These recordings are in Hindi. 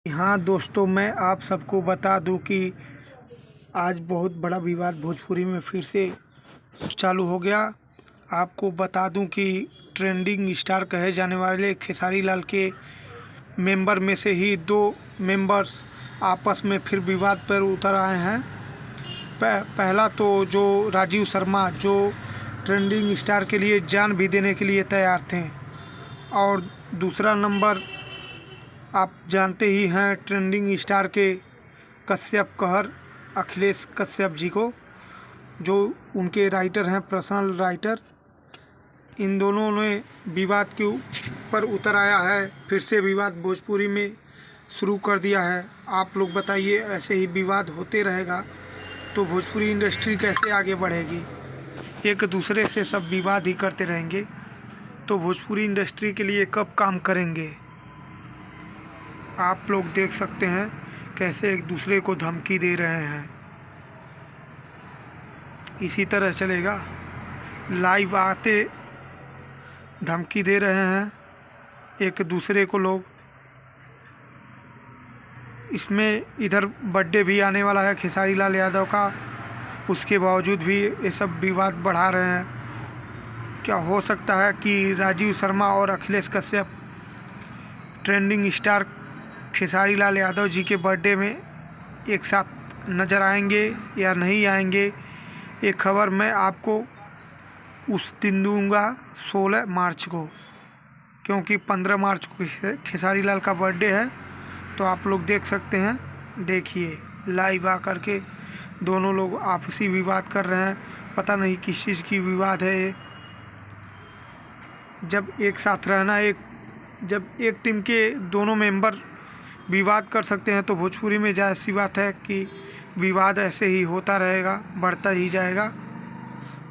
हाँ दोस्तों, मैं आप सबको बता दूं कि आज बहुत बड़ा विवाद भोजपुरी में फिर से चालू हो गया। आपको बता दूं कि ट्रेंडिंग स्टार कहे जाने वाले खेसारी लाल के मेंबर में से ही दो मेंबर्स आपस में फिर विवाद पर उतर आए हैं। पहला तो जो राजीव शर्मा, जो ट्रेंडिंग स्टार के लिए जान भी देने के लिए तैयार थे, और दूसरा नंबर आप जानते ही हैं ट्रेंडिंग स्टार के कश्यप कहर, अखिलेश कश्यप जी को, जो उनके राइटर हैं, पर्सनल राइटर। इन दोनों ने विवाद के ऊपर उतर आया है, फिर से विवाद भोजपुरी में शुरू कर दिया है। आप लोग बताइए, ऐसे ही विवाद होते रहेगा तो भोजपुरी इंडस्ट्री कैसे आगे बढ़ेगी? एक दूसरे से सब विवाद ही करते रहेंगे तो भोजपुरी इंडस्ट्री के लिए कब काम करेंगे? आप लोग देख सकते हैं कैसे एक दूसरे को धमकी दे रहे हैं। इसी तरह चलेगा? लाइव आते धमकी दे रहे हैं एक दूसरे को लोग। इसमें इधर बर्थडे भी आने वाला है खेसारी लाल यादव का, उसके बावजूद भी ये सब विवाद बढ़ा रहे हैं। क्या हो सकता है कि राजीव शर्मा और अखिलेश कश्यप ट्रेंडिंग स्टार खेसारी लाल यादव जी के बर्थडे में एक साथ नज़र आएंगे या नहीं आएंगे? ये खबर मैं आपको उस दिन दूंगा 16 मार्च को, क्योंकि 15 मार्च को खेसारी लाल का बर्थडे है। तो आप लोग देख सकते हैं, देखिए लाइव आकर के दोनों लोग आपसी विवाद कर रहे हैं। पता नहीं किस चीज़ की विवाद है ये। जब एक साथ रहना, जब एक टीम के दोनों मेंबर विवाद कर सकते हैं तो भोजपुरी में जायज़ सी बात है कि विवाद ऐसे ही होता रहेगा, बढ़ता ही जाएगा।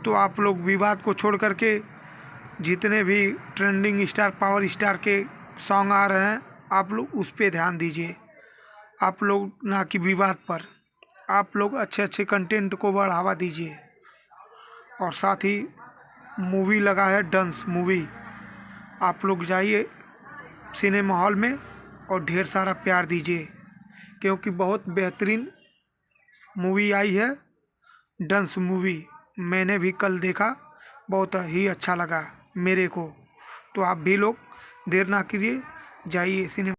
तो आप लोग विवाद को छोड़ करके जितने भी ट्रेंडिंग स्टार, पावर स्टार के सॉन्ग आ रहे हैं, आप लोग उस पे ध्यान दीजिए। आप लोग ना कि विवाद पर। आप लोग अच्छे अच्छे कंटेंट को बढ़ावा दीजिए। और साथ ही मूवी लगा है डांस मूवी, आप लोग जाइए सिनेमा हॉल में और ढेर सारा प्यार दीजिए, क्योंकि बहुत बेहतरीन मूवी आई है डांस मूवी। मैंने भी कल देखा, बहुत ही अच्छा लगा मेरे को। तो आप भी लोग देर ना करिए, जाइए सिनेमा।